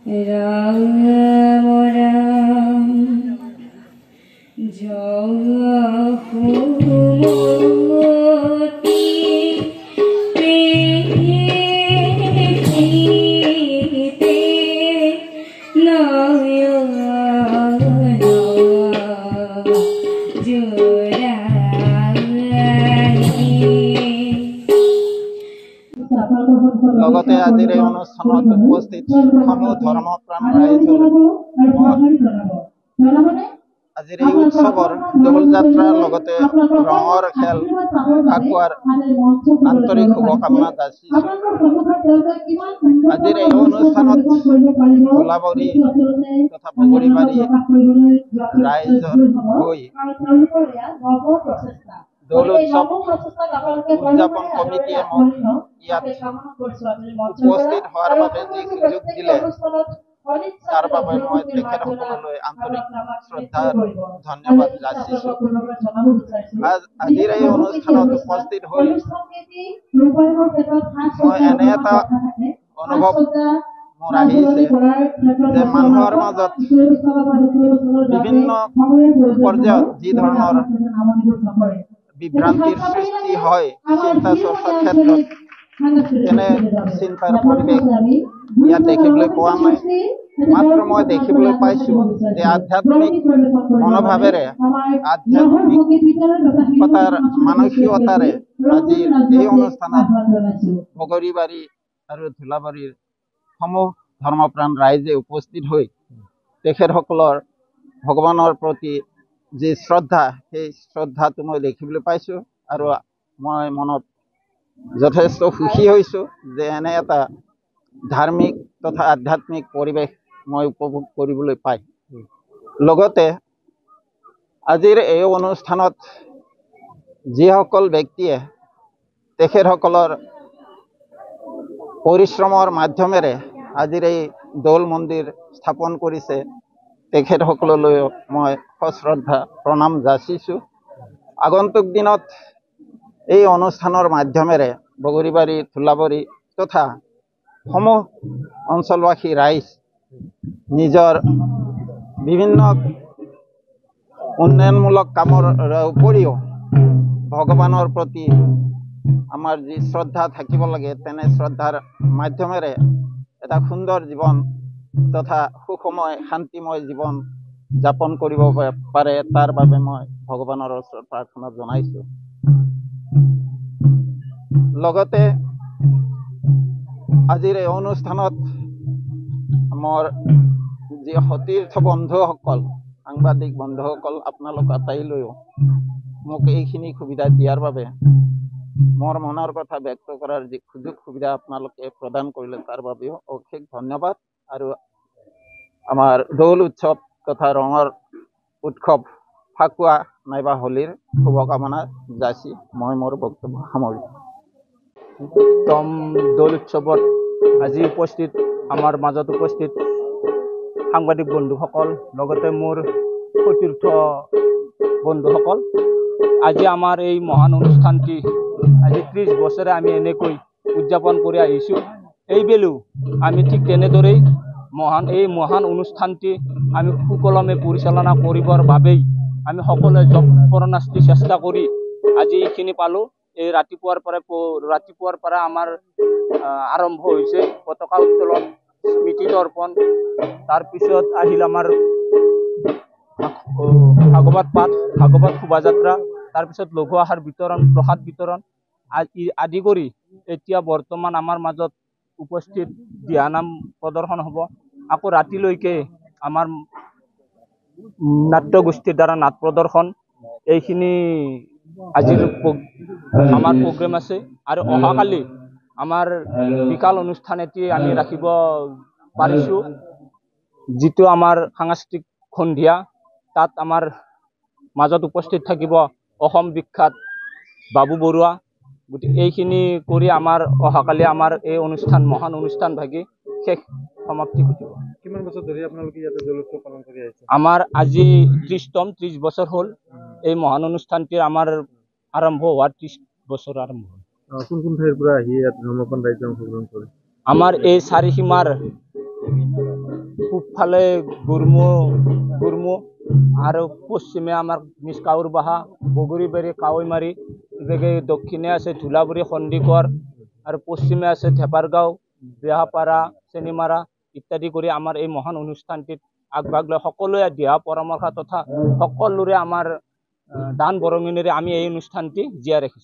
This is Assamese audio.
ৰাম ৰাম জগমতি প্ৰেতে নয়ন লগতে আজিৰ এই অনুষ্ঠানত উপস্থিত সমূহ ধৰ্মপ্ৰাণ ৰাইজ আজিৰ এই উৎসৱৰ দৌল যাত্ৰাৰ লগতে ৰঙৰ খেল ফাকুৱাৰ আন্তৰিক শুভকামনা যাচিছোঁ। আজিৰ এই অনুষ্ঠানত ধুলাবাৰী তথা বগৰীবাৰী ৰাইজৰ হৈ দৌল উৎসৱ উদযাপন কমিটিয়ে মোক ইয়াত উপস্থিত হোৱাৰ বাবে যি সুযোগ দিলে তাৰ বাবে মই তেখেতসকললৈ আন্তৰিক শ্ৰদ্ধা ধন্যবাদ যাচিছোঁ। আজিৰ এই অনুষ্ঠানত উপস্থিত হৈ মই এনে এটা অনুভৱ মোৰ আহিছে যে মানুহৰ মাজত বিভিন্ন পৰ্যায়ত যি ধৰণৰ বিভ্ৰান্তিৰ সৃষ্টি হয় চিন্তা চৰ্চাৰ ক্ষেত্ৰত তেনে চিন্তাৰ পৰিৱেশ ইয়াত দেখিবলৈ পোৱা নাই। মাত্ৰ মই দেখিবলৈ পাইছোঁ যে আধ্যাত্মিক মনোভাৱেৰে আধ্যাত্মিকতাৰ মানসিকতাৰে আজিৰ এই অনুষ্ঠানত বগৰীবাৰী আৰু ধুলাবাৰীৰ সমূহ ধৰ্মপ্ৰাণ ৰাইজে উপস্থিত হৈ তেখেতসকলৰ ভগৱানৰ প্ৰতি যি শ্ৰদ্ধা সেই শ্ৰদ্ধাটো মই দেখিবলৈ পাইছোঁ আৰু মই মনত যথেষ্ট সুখী হৈছোঁ যে এনে এটা ধাৰ্মিক তথা আধ্যাত্মিক পৰিৱেশ মই উপভোগ কৰিবলৈ পাই। লগতে আজিৰ এই অনুষ্ঠানত যিসকল ব্যক্তিয়ে তেখেতসকলৰ পৰিশ্ৰমৰ মাধ্যমেৰে আজিৰ এই দৌল মন্দিৰ স্থাপন কৰিছে তেখেতসকললৈ মই সশ্ৰদ্ধা প্ৰণাম যাচিছোঁ। আগন্তুক দিনত এই অনুষ্ঠানৰ মাধ্যমেৰে বগৰীবাৰী ধুলাবাৰী তথা সমূহ অঞ্চলবাসী ৰাইজ নিজৰ বিভিন্ন উন্নয়নমূলক কামৰ উপৰিও ভগৱানৰ প্ৰতি আমাৰ যি শ্ৰদ্ধা থাকিব লাগে তেনে শ্ৰদ্ধাৰ মাধ্যমেৰে এটা সুন্দৰ জীৱন তথা সুখময় শান্তিময় জীৱন যাপন কৰিব পাৰে তাৰ বাবে মই ভগৱানৰ ওচৰত প্ৰাৰ্থনা জনাইছোঁ। লগতে আজিৰ এই অনুষ্ঠানত মোৰ যি সতীৰ্থ বন্ধুসকল সাংবাদিক বন্ধুসকল আপোনালোক আটাইলৈও মোক এইখিনি সুবিধা দিয়াৰ বাবে মোৰ মনৰ কথা ব্যক্ত কৰাৰ যি সুযোগ সুবিধা আপোনালোকে প্ৰদান কৰিলে তাৰ বাবেও অশেষ ধন্যবাদ আৰু আমাৰ দৌল উৎসৱ তথা ৰঙৰ উৎসৱ ফাকুৱা নাইবা হোলীৰ শুভকামনা যাচি মই মোৰ বক্তব্য সামৰিছোঁ। দৌল উৎসৱত আজি উপস্থিত আমাৰ মাজত উপস্থিত সাংবাদিক বন্ধুসকল লগতে মোৰ সতীৰ্থ বন্ধুসকল, আজি আমাৰ এই মহান অনুষ্ঠানটি আজি 30 বছৰে আমি এনেকৈ উদযাপন কৰি আহিছোঁ। এইবেলেও আমি ঠিক তেনেদৰেই এই মহান অনুষ্ঠানটি আমি সুকলমে পৰিচালনা কৰিবৰ বাবেই আমি সকলোৱে যৎপৰোনাস্তি চেষ্টা কৰি আজি এইখিনি পালোঁ। এই ৰাতিপুৱাৰ পৰা আমাৰ আৰম্ভ হৈছে পতাকা উত্তোলন, স্মৃতি তৰ্পণ, তাৰপিছত আহিল আমাৰ ভাগৱত পাঠ, ভাগৱত শোভাযাত্ৰা, তাৰপিছত লঘু আহাৰ বিতৰণ, প্ৰসাদ বিতৰণ আদি কৰি এতিয়া বৰ্তমান আমাৰ মাজত উপস্থিত দিহানাম প্ৰদৰ্শন হ'ব। আকৌ ৰাতিলৈকে আমাৰ নাট্যগোষ্ঠীৰ দ্বাৰা নাট প্ৰদৰ্শন, এইখিনি আজিৰ আমাৰ প্ৰগ্ৰেম আছে। আৰু অহাকালি আমাৰ বিকাল অনুষ্ঠান এটি আমি ৰাখিব পাৰিছোঁ, যিটো আমাৰ সাংস্কৃতিক সন্ধিয়া। তাত আমাৰ মাজত উপস্থিত থাকিব অসম বিখ্যাত বাবু বৰুৱা। গতিকে এইখিনি কৰি আমাৰ অহাকালি আমাৰ এই অনুষ্ঠান মহান অনুষ্ঠান ভাগি শেষ সমাপ্তি ঘটিব। কিমান বছৰ ধৰি আপোনালোকে ইয়াতে দৌল উৎসৱ পালন কৰি আহিছে? আমাৰ আজি 30 বছৰ হ'ল এই মহান অনুষ্ঠানটি আমাৰ আৰম্ভ হোৱাৰ 30 বছৰ আৰম্ভ হ'ল। কোন কোন ঠাইৰ পৰা আহি ইয়াত ধৰ্মপ্ৰাণ ৰাইজে অংশগ্ৰহণ কৰে? আমাৰ এই চাৰিসীমাৰ পূবফালে গুৰমু আৰ পশ্চিমে আমাৰ নিজ কাউৰবাহা বগুড়িবাড়ি কাৱৈমাৰী এদিকে দক্ষিণে আছে ধুলাবুড়ি সন্দিকৰ আৰ পশ্চিমে আছে থেপাৰগাঁও বেহাপাড়া চেনিমাৰা ইত্যাদি কৰে আমাৰ এই মহান অনুষ্ঠানটিত আগভাগ লৈ সকলোৱে দিহা পৰামৰ্শ তথা সকলোৰে আমাৰ দান বৰঙণিৰে আমি এই অনুষ্ঠানটি জীয়াই ৰাখিছোঁ।